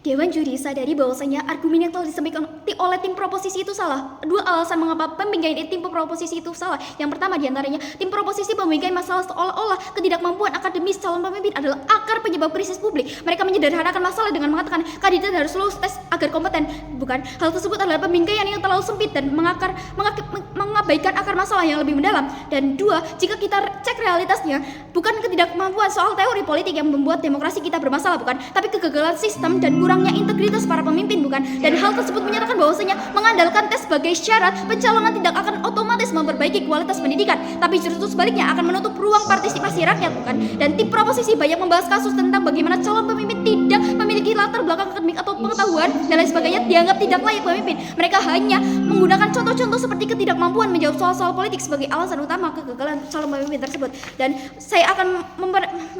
Dewan juri sadari bahwasanya argumen yang telah disampaikan oleh tim proposisi itu salah. Dua alasan mengapa pembingkai tim proposisi itu salah. Yang pertama diantaranya, tim proposisi membingkai masalah seolah-olah ketidakmampuan akademis calon pemimpin adalah akar penyebab krisis publik. Mereka menyederhanakan masalah dengan mengatakan kandidat harus lulus tes agar kompeten. Bukan, hal tersebut adalah pembingkaian yang terlalu sempit dan mengabaikan akar masalah yang lebih mendalam. Dan dua, jika kita cek realitasnya, bukan ketidakmampuan soal teori politik yang membuat demokrasi kita bermasalah, bukan, tapi kegagalan sistem dan kurangnya integritas para pemimpin, bukan. Dan hal tersebut menyatakan bahwasanya mengandalkan tes sebagai syarat pencalonan tidak akan otomatis memperbaiki kualitas pendidikan, tapi justru sebaliknya akan menutup ruang partisipasi rakyat, bukan. Dan tim proposisi banyak membahas kasus tentang bagaimana calon pemimpin tidak memiliki latar belakang akademik atau pengetahuan dan lain sebagainya dianggap tidak layak pemimpin. Mereka hanya menggunakan contoh-contoh seperti ketidakmampuan menjawab soal-soal politik sebagai alasan utama kegagalan calon pemimpin tersebut. Dan saya akan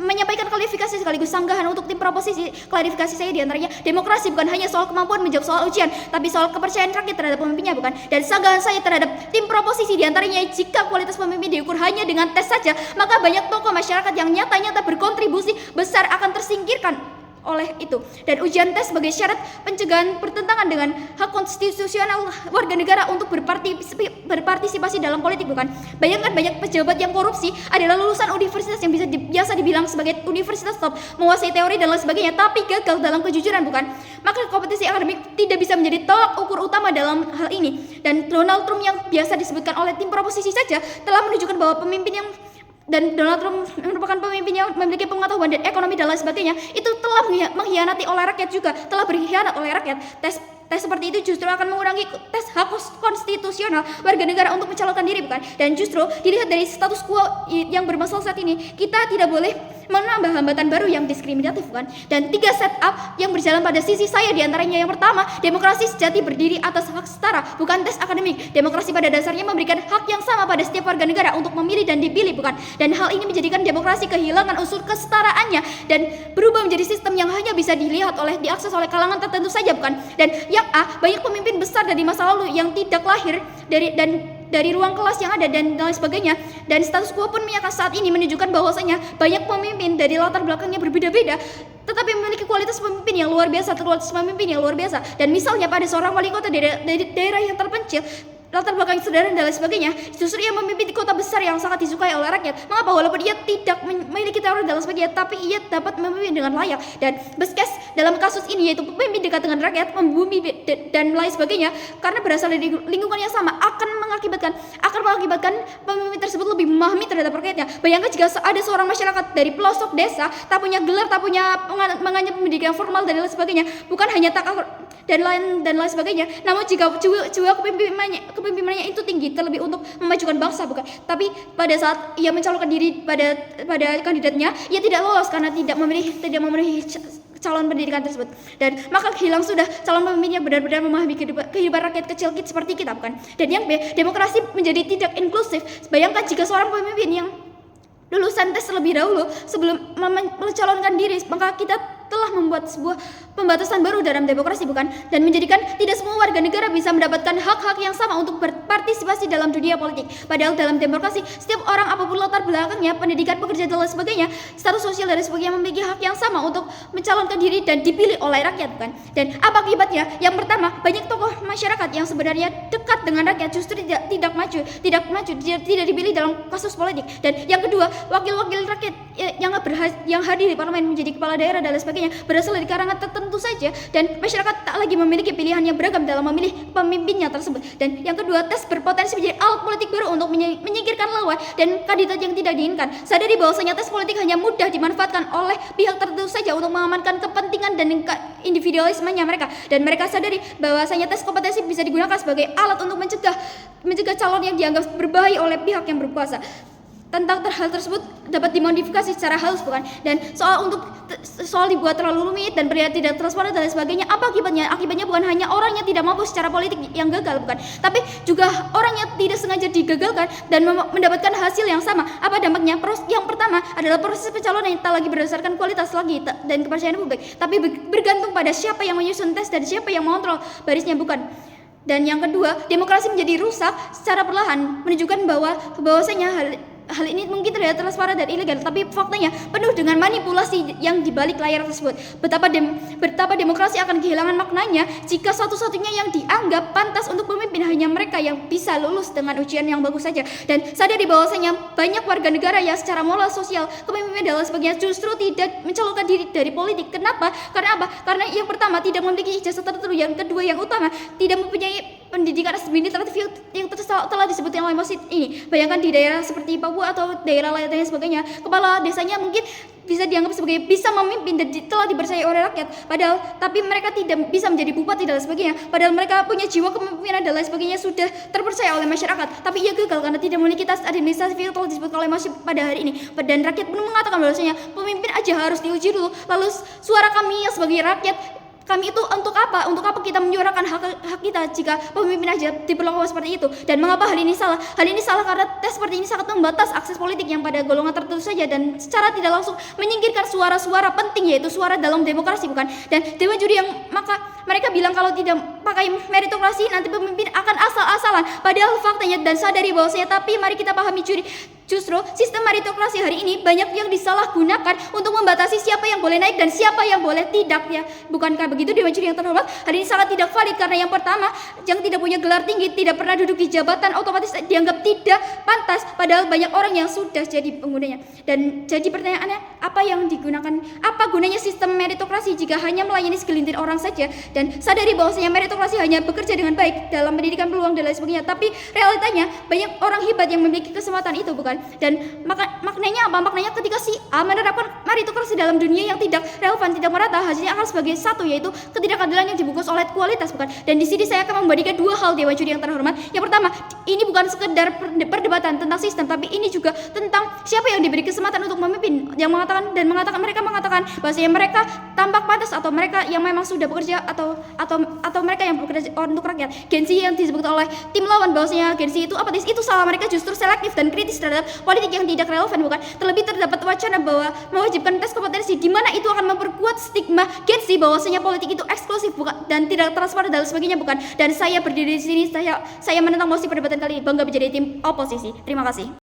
menyampaikan klarifikasi sekaligus sanggahan untuk tim proposisi. Klarifikasi saya diantaranya, demokrasi bukan hanya soal kemampuan menjawab soal ujian, tapi soal kepercayaan rakyat terhadap pemimpinnya, bukan. Dan sanggahan saya terhadap tim proposisi diantaranya, jika kualitas pemimpin diukur hanya dengan tes saja, maka banyak tokoh masyarakat yang nyata-nyata berkontribusi besar akan tersingkirkan oleh itu. Dan ujian tes sebagai syarat pencegahan bertentangan dengan hak konstitusional warga negara untuk berpartisipasi dalam politik, bukan. Bayangkan banyak pejabat yang korupsi adalah lulusan universitas yang biasa dibilang sebagai universitas top, menguasai teori dan lain sebagainya, tapi gagal dalam kejujuran, bukan. Maka kompetisi akademik tidak bisa menjadi tolak ukur utama dalam hal ini. Dan Donald Trump yang biasa disebutkan oleh tim proposisi saja telah menunjukkan bahwa pemimpin yang Donald Trump merupakan pemimpin yang memiliki pengetahuan dan ekonomi dan lain sebagainya, itu telah mengkhianati oleh rakyat juga, telah berkhianat oleh rakyat. Tes seperti itu justru akan mengurangi tes hak konstitusional warga negara untuk mencalonkan diri, bukan. Dan justru dilihat dari status quo yang bermasalah saat ini, kita tidak boleh menambah hambatan baru yang diskriminatif, bukan. Dan 3 setup yang berjalan pada sisi saya diantaranya, yang pertama, demokrasi sejati berdiri atas hak setara, bukan tes akademik. Demokrasi pada dasarnya memberikan hak yang sama pada setiap warga negara untuk memilih dan dipilih, bukan. Dan hal ini menjadikan demokrasi kehilangan unsur kesetaraannya dan berubah menjadi sistem yang hanya bisa dilihat diakses oleh kalangan tertentu saja, bukan. Dan yang A, banyak pemimpin besar dari masa lalu yang tidak lahir dari ruang kelas yang ada dan lain sebagainya. Dan status quo pun menyatakan saat ini menunjukkan bahwasanya banyak pemimpin dari latar belakangnya berbeda-beda tetapi memiliki kualitas pemimpin yang luar biasa, Dan misalnya pada seorang wali kota dari daerah yang terpencil, latar belakang sederhana dan lain sebagainya, justru ia memimpin di kota besar yang sangat disukai oleh rakyat. Mengapa? Walaupun ia tidak memiliki teori dan lain sebagainya, tapi ia dapat memimpin dengan layak. Dan best case dalam kasus ini yaitu pemimpin dekat dengan rakyat, membumi dan lain sebagainya, karena berasal dari lingkungan yang sama, akan mengakibatkan pemimpin tersebut lebih memahami terhadap rakyatnya. Bayangkan jika ada seorang masyarakat dari pelosok desa, tak punya gelar, tak punya mengenyam pendidikan formal dan lain sebagainya, bukan hanya dan lain sebagainya, namun jika jiwa kepemimpinannya itu tinggi, terlebih untuk memajukan bangsa, bukan. Tapi pada saat ia mencalonkan diri pada kandidatnya, ia tidak lolos karena tidak memenuhi calon pendidikan tersebut. Dan maka hilang sudah calon pemimpin yang benar-benar memahami kehidupan rakyat kecil seperti kita, bukan. Dan yang B, demokrasi menjadi tidak inklusif. Bayangkan jika seorang pemimpin yang lulusan tes terlebih dahulu sebelum mencalonkan diri, maka kita telah membuat sebuah pembatasan baru dalam demokrasi, bukan, dan menjadikan tidak semua warga negara bisa mendapatkan hak-hak yang sama untuk berpartisipasi dalam dunia politik. Padahal dalam demokrasi, setiap orang apapun latar belakangnya, pendidikan, pekerjaan dan lain sebagainya, status sosial dan sebagainya, memiliki hak yang sama untuk mencalonkan diri dan dipilih oleh rakyat, bukan. Dan apa akibatnya? Yang pertama, banyak tokoh masyarakat yang sebenarnya dekat dengan rakyat justru tidak maju, tidak dipilih dalam kasus politik. Dan yang kedua, wakil-wakil rakyat yang hadir di parlemen menjadi kepala daerah dan lain sebagainya berasal dari kalangan tertentu saja, dan masyarakat tak lagi memiliki pilihan yang beragam dalam memilih pemimpinnya tersebut. Dan yang kedua, tes berpotensi menjadi alat politik baru untuk menyingkirkan lawan dan kandidat yang tidak diinginkan. Sadari bahwasanya tes politik hanya mudah dimanfaatkan oleh pihak tertentu saja untuk mengamankan kepentingan dan individualismenya mereka. Dan mereka sadari bahwasanya tes kompetensi bisa digunakan sebagai alat untuk mencegah calon yang dianggap berbahaya oleh pihak yang berkuasa. Tentang hal tersebut dapat dimodifikasi secara halus, bukan. Dan soal dibuat terlalu rumit dan tidak transparan dan lain sebagainya, apa akibatnya? Akibatnya bukan hanya orang yang tidak mampu secara politik yang gagal, bukan, tapi juga orang yang tidak sengaja digagalkan dan mendapatkan hasil yang sama. Apa dampaknya? Yang pertama adalah proses pencalonan yang tak lagi berdasarkan kualitas lagi dan kepercayaan publik, tapi bergantung pada siapa yang menyusun tes dan siapa yang mengontrol barisnya, bukan. Dan yang kedua, demokrasi menjadi rusak secara perlahan, menunjukkan bahwasanya hal ini mungkin terlihat transparan dan ilegal, tapi faktanya penuh dengan manipulasi yang dibalik layar tersebut. Betapa demokrasi akan kehilangan maknanya jika satu-satunya yang dianggap pantas untuk memimpin hanya mereka yang bisa lulus dengan ujian yang bagus saja. Dan sadari bahwasanya banyak warga negara yang secara moral, sosial, kepemimpinan dan lain sebagainya justru tidak mencalonkan diri dari politik. Kenapa? Karena apa? Karena yang pertama tidak memiliki ijazah tertentu, yang kedua yang utama tidak mempunyai pendidikan administratif yang telah disebutkan oleh Mas ini. Bayangkan di daerah seperti Papua atau daerah lain dan sebagainya, kepala desanya mungkin bisa dianggap sebagai bisa memimpin dan telah dipercayai oleh rakyat, padahal tapi mereka tidak bisa menjadi bupati dan lain sebagainya, padahal mereka punya jiwa kepemimpinan dan lain sebagainya, sudah terpercaya oleh masyarakat, tapi ia gagal karena tidak memiliki tas administratif yang telah disebutkan oleh Mas pada hari ini. Dan rakyat pun mengatakan bahwasanya pemimpin aja harus diuji dulu, lalu suara kami yang sebagai rakyat, kami itu untuk apa? Untuk apa kita menyuarakan hak kita jika pemimpin aja diperlakukan seperti itu? Dan mengapa hal ini salah? Hal ini salah karena tes seperti ini sangat membatas akses politik yang pada golongan tertentu saja, dan secara tidak langsung menyingkirkan suara-suara penting, yaitu suara dalam demokrasi, bukan? Dan dewan juri yang mereka bilang kalau tidak pakai meritokrasi nanti pemimpin akan asal-asalan, padahal faktanya dan sadari bahwasanya, tapi mari kita pahami juri, justru sistem meritokrasi hari ini banyak yang disalahgunakan untuk membatasi siapa yang boleh naik dan siapa yang boleh tidak, ya. Bukankah begitu dewan juri yang terhormat? Hari ini sangat tidak valid karena yang pertama, yang tidak punya gelar tinggi, tidak pernah duduk di jabatan, otomatis dianggap tidak pantas, padahal banyak orang yang sudah jadi penggunanya. Dan jadi pertanyaannya, apa yang digunakan, apa gunanya sistem meritokrasi jika hanya melayani segelintir orang saja? Dan sadari bahwasanya meritokrasi hanya bekerja dengan baik dalam pendidikan, peluang dan lain sebagainya, tapi realitanya banyak orang hebat yang memiliki kesempatan itu, bukan? Dan maknanya apa? Maknanya ketika si A menerapkan meritokrasi dalam dunia yang tidak relevan, tidak merata, hasilnya akan sebagai satu, yaitu ketidakadilan yang dibungkus oleh kualitas, bukan? Dan di sini saya akan membandingkan dua hal dewan juri yang terhormat. Yang pertama, ini bukan sekedar perdebatan tentang sistem, tapi ini juga tentang siapa yang diberi kesempatan untuk memimpin. Yang mereka mengatakan bahwasanya mereka tampak pantas, atau mereka yang memang sudah bekerja, atau mereka yang bekerja untuk rakyat. Gensi yang disebut oleh tim lawan bahwasanya Gensi itu apatis, itu salah mereka, justru selektif dan kritis terhadap politik yang tidak relevan, bukan? Terlebih terdapat wacana bahwa mewajibkan tes kompetensi, di mana itu akan memperkuat stigma Gensi bahwasanya politik itu eksklusif, bukan, dan tidak transparan dan sebagainya, bukan? Dan saya berdiri di sini, saya menentang mosi perdebatan kali ini, bangga menjadi tim oposisi. Terima kasih.